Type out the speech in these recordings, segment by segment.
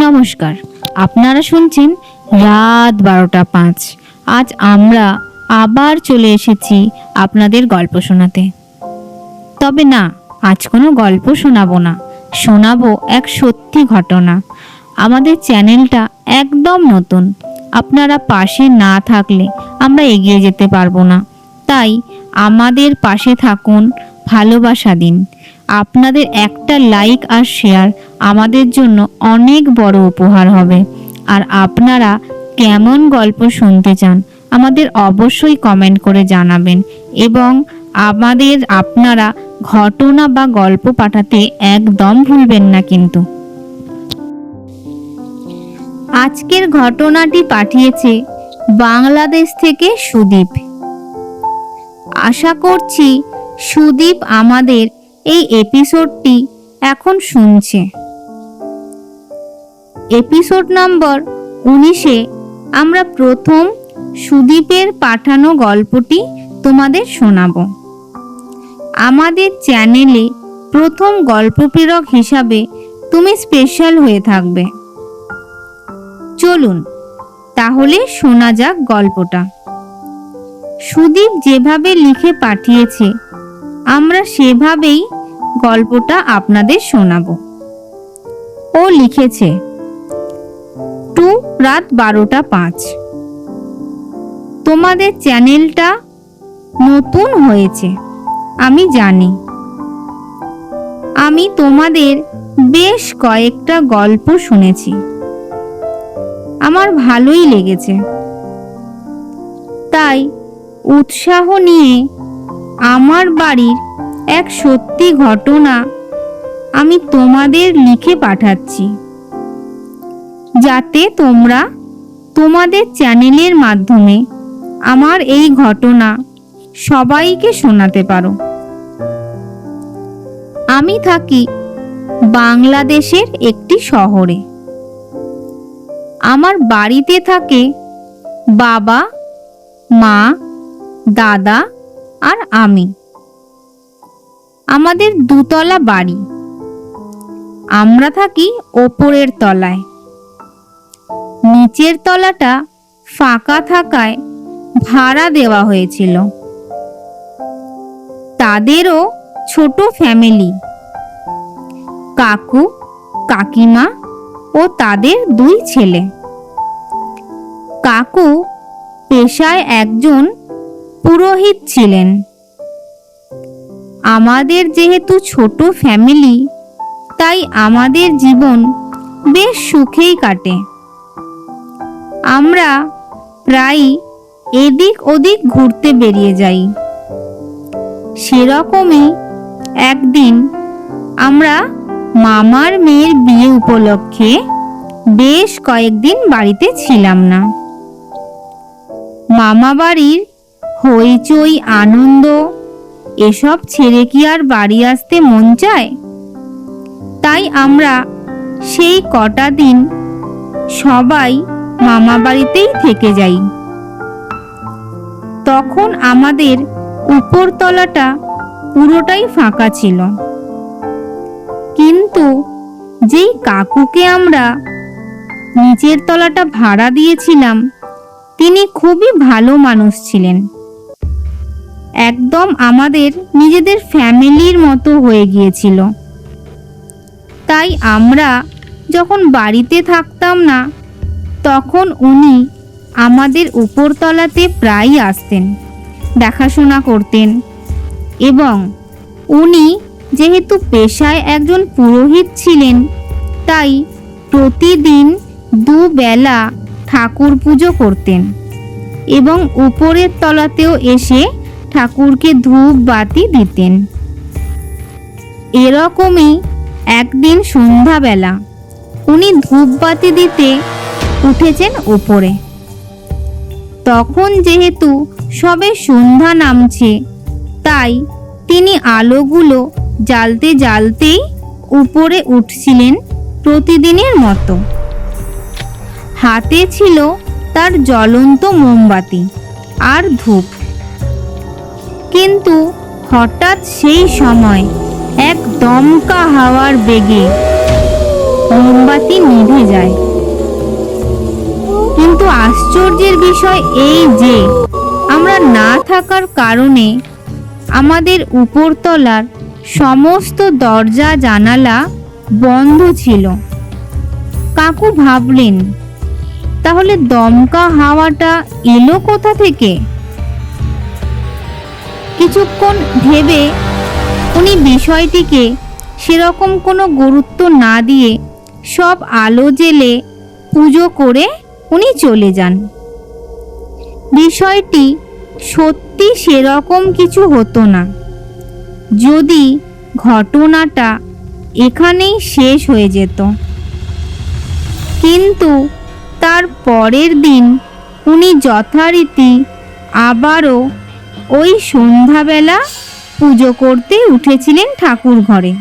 নমস্কার, আপনারা শুনছেন রাত 12টা 5। আজ আমরা আবার চলে এসেছি আপনাদের গল্প শোনাতে। তবে না, আজ কোনো গল্প শোনাবো না, শোনাবো এক সত্যি ঘটনা। আমাদের চ্যানেলটা একদম নতুন, আপনারা পাশে না থাকলে আমরা এগিয়ে যেতে পারবো না। তাই আমাদের পাশে থাকুন, ভালোবাসা দিন। আপনাদের একটা লাইক আর শেয়ার আমাদের জন্য অনেক বড় উপহার হবে। আর আপনারা কেমন গল্প শুনতে চান আমাদের অবশ্যই কমেন্ট করে জানাবেন, এবং আপনারা ঘটনা বা গল্প পাঠাতে একদম ভুলবেন না কিন্তু। আজকের ঘটনাটি পাঠিয়েছে বাংলাদেশ থেকে সুদীপ। আশা করছি সুদীপ আমাদের এই এপিসোডটি এখন শুনছে। এপিসোড নম্বর 19-এ আমরা প্রথম সুদীপের পাঠানো গল্পটি তোমাদের শোনাবো। আমাদের চ্যানেলে প্রথম গল্প প্রেরক হিসাবে তুমি স্পেশাল হয়ে থাকবে। চলুন তাহলে শোনা যাক গল্পটা। সুদীপ যেভাবে লিখে পাঠিয়েছে আমরা সেভাবেই গল্পটা আপনাদের শোনাবো। ও লিখেছে, টু রাত 12টা 5। তোমাদের চ্যানেলটা নতুন হয়েছে আমি জানি। আমি তোমাদের বেশ কয়েকটা গল্প শুনেছি, আমার ভালোই লেগেছে। তাই উৎসাহ নিয়ে আমার বাড়ির এক সত্যি ঘটনা আমি তোমাদের লিখে পাঠাচ্ছি, যাতে তোমরা তোমাদের চ্যানেলের মাধ্যমে আমার এই ঘটনা সবাইকে শোনাতে পারো। আমি থাকি বাংলাদেশের একটি শহরে। আমার বাড়িতে থাকে বাবা, মা, দাদা আর আমি। আমাদের দুতলা বাড়ি। আমরা থাকি ওপরের তলায়। নিচের তলাটা ফাঁকা থাকায় ভাড়া দেওয়া হয়েছিল। তাদেরও ছোট ফ্যামিলি, কাকু, কাকিমা ও তাদের 2 ছেলে। কাকু পেশায় একজন পুরোহিত ছিলেন। আমাদের যেহেতু ছোট ফ্যামিলি, তাই আমাদের জীবন বেশ সুখেই কাটে। আমরা প্রায় এদিক ওদিক ঘুরতে বেরিয়ে যাই। সেরকমই একদিন আমরা মামার মেয়ের বিয়ে উপলক্ষে বেশ কয়েকদিন বাড়িতে ছিলাম না। মামা বাড়ির হইচই আনন্দ এসব ছেড়ে কি আর বাড়ি আসতে মন চায়? তাই আমরা সেই কটা দিন সবাই মামা বাড়িতেই থেকে যাই। তখন আমাদের উপরতলাটা পুরোটাই ফাঁকা ছিল। কিন্তু যেই কাকুকে আমরা নিচের তলাটা ভাড়া দিয়েছিলাম, তিনি খুবই ভালো মানুষ ছিলেন। একদম আমাদের নিজেদের ফ্যামিলির মতো হয়ে গিয়েছিল। তাই আমরা যখন বাড়িতে থাকতাম না, তখন উনি আমাদের উপরতলাতে প্রায়ই আসতেন, দেখাশোনা করতেন। এবং উনি যেহেতু পেশায় একজন পুরোহিত ছিলেন, তাই প্রতিদিন 2 বেলা ঠাকুর পুজো করতেন এবং উপরের তলাতেও এসে ঠাকুরকে ধূপ বাতি দিতেন। এরকমই একদিন সন্ধ্যাবেলা উনি ধূপ বাতি দিতে উঠেছেন উপরে। তখন যেহেতু সবে সন্ধ্যা নামছে, তাই তিনি আলোগুলো জ্বালতে জ্বালতেই উপরে উঠছিলেন প্রতিদিনের মতো। হাতে ছিল তার জ্বলন্ত মোমবাতি আর ধূপ। কিন্তু হঠাৎ সেই সময় এক দমকা হাওয়ার বেগে মোমবাতি মোমবাতি নিভে যায়। কিন্তু আশ্চর্যের বিষয় এই যে আমরা না থাকার কারণে আমাদের উপরতলার সমস্ত দরজা জানালা বন্ধ ছিল। কাকু ভাবলেন, তাহলে দমকা হাওয়াটা এলো কোথা থেকে? কিছুক্ষণ ভেবে উনি বিষয়টিকে সেরকম কোনো গুরুত্ব না দিয়ে সব আলো জ্বেলে পুজো করে উনি চলে যান। বিষয়টি সত্যি সেরকম কিছু হতো না যদি ঘটনাটা এখানেই শেষ হয়ে যেত। কিন্তু তার পরের দিন উনি যথারীতি আবারও ওই সন্ধ্যাবেলা পুজো করতে উঠেছিলেন ঠাকুর ঘরে।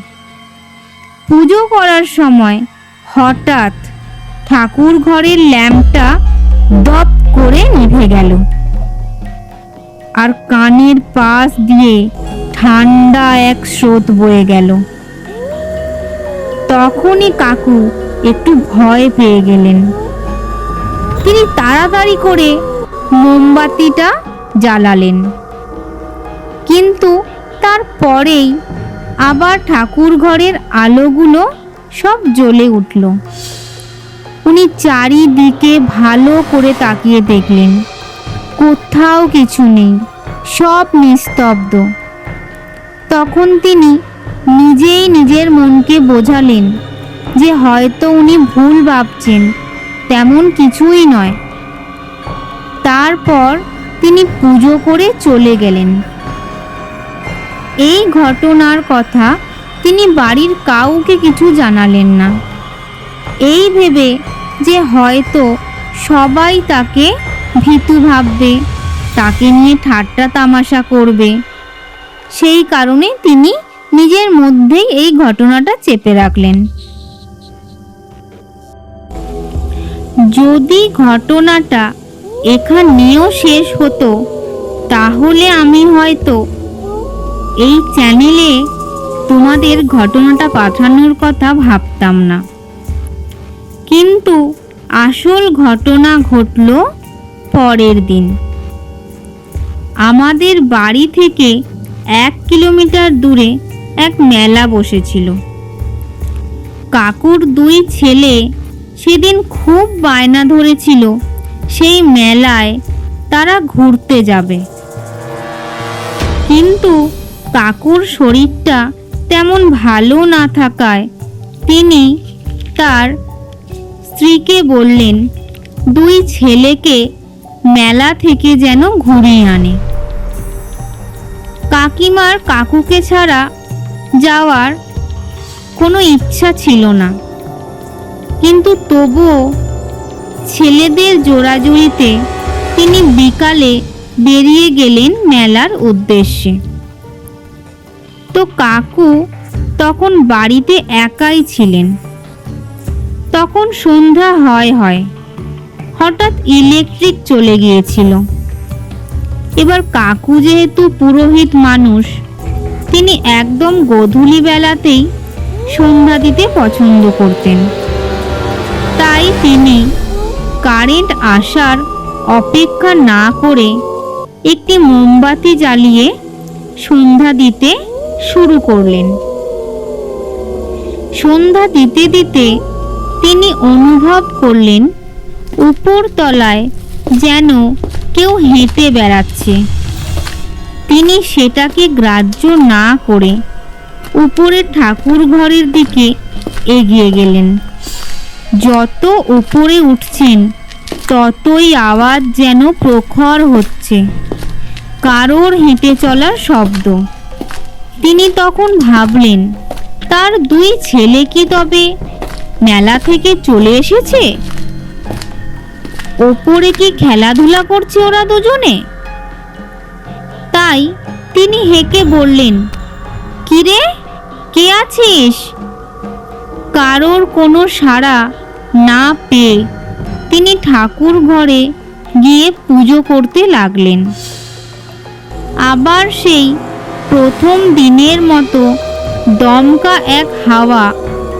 পুজো করার সময় হঠাৎ ঠাকুর ঘরের ল্যাম্পটা দপ করে নিভে গেল, আর কানের পাশ দিয়ে ঠান্ডা এক স্রোত বয়ে গেল। তখনই কাকু একটু ভয় পেয়ে গেলেন। তিনি তাড়াতাড়ি করে মোমবাতিটা জ্বালালেন, কিন্তু তারপরেই আবার ঠাকুর ঘরের আলোগুলো সব জ্বলে উঠল। উনি চারিদিকে ভালো করে তাকিয়ে দেখলেন, কোথাও কিছু নেই, সব নিস্তব্ধ। তখন তিনি নিজেই নিজের মনকে বোঝালেন যে হয়তো উনি ভুল ভাবছেন, তেমন কিছুই নয়। তারপর তিনি পুজো করে চলে গেলেন। এই ঘটনার কথা তিনি বাড়ির কাউকে কিছু জানালেন না, এই ভেবে যে হয়তো সবাই তাকে ভীতু ভাববে, তাকে নিয়ে ঠাট্টা তামাশা করবে। সেই কারণে তিনি নিজের মধ্যেই এই ঘটনাটা চেপে রাখলেন। যদি ঘটনাটা এখানেও শেষ হতো, তাহলে আমি হয়তো এই চ্যানেলে তোমাদের ঘটনাটা পাঠানোর কথা ভাবতাম না। কিন্তু আসল ঘটনা ঘটল পরের দিন। আমাদের বাড়ি থেকে 1 কিলোমিটার দূরে এক মেলা বসেছিল। কাকুর 2 ছেলে সেদিন খুব বায়না ধরেছিল সেই মেলায় তারা ঘুরতে যাবে। কিন্তু কাকুর শরীরটা তেমন ভালো না থাকায় তিনি তার স্ত্রীকে বললেন 2 ছেলেকে মেলা থেকে যেন ঘুরিয়ে আনে। কাকিমার কাকুকে ছাড়া যাওয়ার কোনো ইচ্ছা ছিল না, কিন্তু তবুও ছেলেদের জোরাজুরিতে তিনি বিকালে বেরিয়ে গেলেন মেলার উদ্দেশ্যে। তো কাকু তখন বাড়িতে একাই ছিলেন। তখন সন্ধ্যা হয় হঠাৎ ইলেকট্রিক চলে গিয়েছিল। এবার কাকু যেহেতু পুরোহিত মানুষ, তিনি একদম গোধূলি বেলাতেই সন্ধ্যা দিতে পছন্দ করতেন। তাই তিনি কারেন্ট আসার অপেক্ষা না করে একটি মোমবাতি জ্বালিয়ে সন্ধ্যা দিতে শুরু করলেন। সন্ধ্যা দিতে দিতে তিনি অনুভব করলেন উপর তলায় যেন কেউ হেঁটে বেড়াচ্ছে। তিনি সেটাকে গ্রাহ্য না করে উপরের ঠাকুর ঘরের দিকে এগিয়ে গেলেন। যত উপরে উঠছেন ততই আওয়াজ যেন প্রখর হচ্ছে, কারোর হেঁটে চলার শব্দ। তিনি তখন ভাবলেন, তার 2 ছেলে কি তবে মেলা থেকে চলে এসেছে? ওপরে কি খেলাধুলা করছে ওরা দুজনে? তাই তিনি হেঁকে বললেন, কিরে, কে আছিস? কারোর কোনো সাড়া না পেয়ে তিনি ঠাকুর ঘরে গিয়ে পুজো করতে লাগলেন। আবার সেই প্রথম দিনের মতো দমকা এক হাওয়া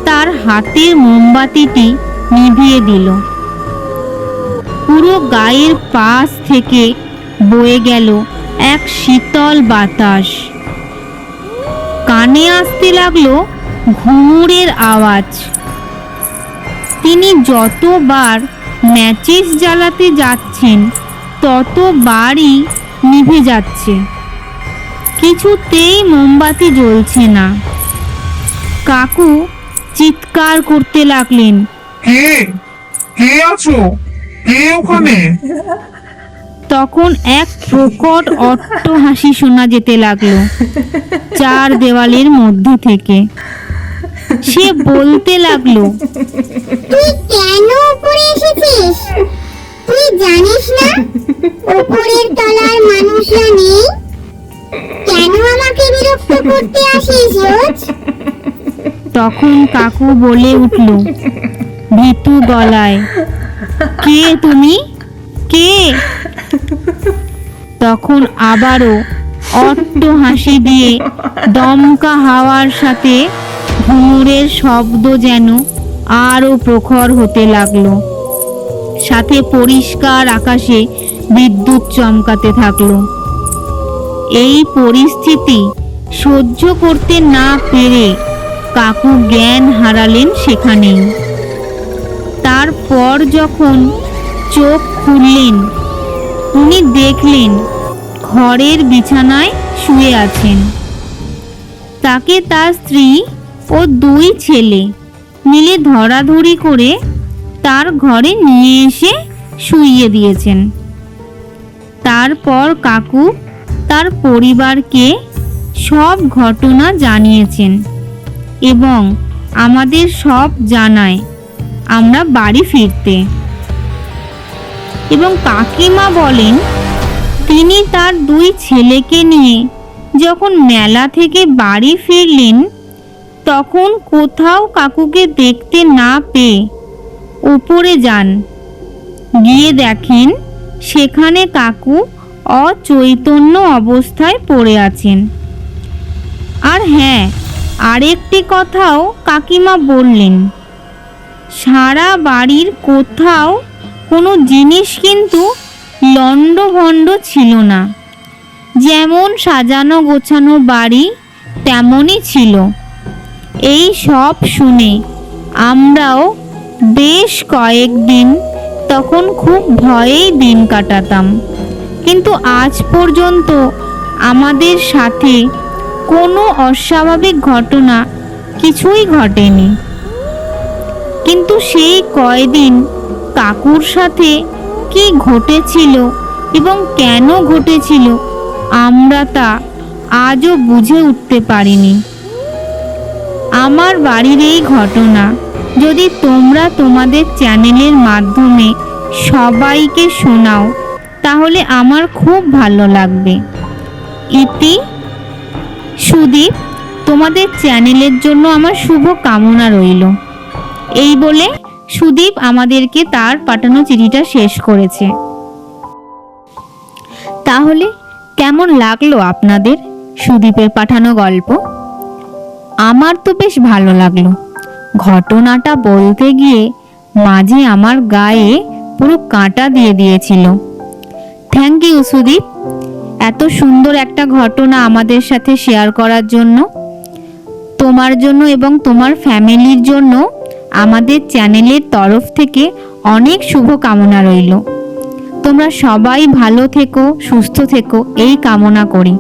তার হাতের মোমবাতিটি নিভিয়ে দিল। পুরো গায়ের পাশ থেকে বয়ে গেল এক শীতল বাতাস। কানে আসতে লাগলো ঘুঙুরের আওয়াজ। তিনি যতবার ম্যাচিস জ্বালাতে যাচ্ছেন ততবারই নিভে যাচ্ছে, কিছুতেই মোমবাতি জ্বলছে না। কাকু চিৎকার করতে লাগলেন, কে কে আছো? কে ওখানে? তখন এক প্রকট অট্টহাসি শোনা যেতে লাগলো চার দেওয়ালের মধ্যে থেকে। সে বলতে লাগলো, তুই কেন উপরে এসেছিস? তুই জানিস না উপরের তলার মানুষরা নেই? কেন আমাকে বিরক্ত করতে আসিস রোজ? তখন কাকু বলে উঠল ভীতু গলায়, কে তুমি? কে? তখন আবারও অট্টহাসি দিয়ে দমকা হাওয়ার সাথে ঘুঙুরের শব্দ যেন আরো প্রখর হতে লাগলো। সাথে পরিষ্কার আকাশে বিদ্যুৎ চমকাতে থাকলো। এই পরিস্থিতি সহ্য করতে না পেরে কাকু জ্ঞান হারালেন সেখানেই। তারপর যখন চোখ খুললেন, উনি দেখলেন ঘরের বিছানায় শুয়ে আছেন। তাকে তার স্ত্রী ও দুই ছেলে মিলে ধরাধরি করে তার ঘরে নিয়ে এসে শুইয়ে দিয়েছেন। তারপর কাকু তার পরিবারকে সব ঘটনা জানিয়েছেন এবং আমাদের সব জানায় আমরা বাড়ি ফিরতে। এবং কাকিমা বলেন, তিনি তার দুই ছেলেকে নিয়ে যখন মেলা থেকে বাড়ি ফিরলেন তখন কোথাও কাকুকে দেখতে না পেয়ে উপরে যান। গিয়ে দেখেন সেখানে কাকু অচৈতন্য অবস্থায় পড়ে আছেন। আর হ্যাঁ, আরেকটি কথাও কাকিমা বললেন, সারা বাড়ির কোথাও কোনো জিনিস কিন্তু লণ্ডভণ্ড ছিল না। যেমন সাজানো গোছানো বাড়ি তেমনই ছিল। এই সব শুনে আমরাও বেশ কয়েকদিন তখন খুব ভয়েই দিন কাটাতাম, কিন্তু আজ পর্যন্ত আমাদের সাথে কোনো অস্বাভাবিক ঘটনা কিছুই ঘটেনি। কিন্তু সেই কয়দিন কাকুর সাথে কি ঘটেছিল এবং কেন ঘটেছিল আমরা তা আজও বুঝে উঠতে পারিনি। আমার বাড়ির এই ঘটনা যদি তোমরা তোমাদের চ্যানেলের মাধ্যমে সবাইকে শোনাও তাহলে আমার খুব ভালো লাগবে। ইতি সুদীপ, তোমাদের চ্যানেলের জন্য আমার শুভ কামনা রইল। এই বলে সুদীপ আমাদেরকে তার পাঠানো চিঠিটা শেষ করেছে। তাহলে কেমন লাগলো আপনাদের সুদীপের পাঠানো গল্প? আমার তো বেশ ভালো লাগলো। ঘটনাটা বলতে গিয়ে মাঝে আমার গায়ে পুরো কাঁটা দিয়ে দিয়েছিল। থ্যাংক ইউ সুদীপ, এত সুন্দর একটা ঘটনা আমাদের সাথে শেয়ার করার জন্য। তোমার জন্য এবং তোমার ফ্যামিলির জন্য আমাদের চ্যানেলের তরফ থেকে অনেক শুভ কামনা রইল। তোমরা সবাই ভালো থেকো, সুস্থ থেকো এই কামনা করি।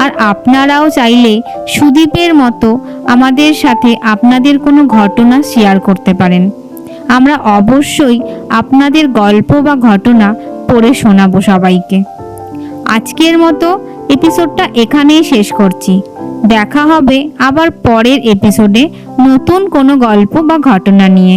আর আপনারাও চাইলে সুদীপের মতো আমাদের সাথে আপনাদের কোনো ঘটনা শেয়ার করতে পারেন। আমরা অবশ্যই আপনাদের গল্প বা ঘটনা পড়ে শোনাবো সবাইকে। আজকের মতো এপিসোডটা এখানেই শেষ করছি। দেখা হবে আবার পরের এপিসোডে নতুন কোনো গল্প বা ঘটনা নিয়ে।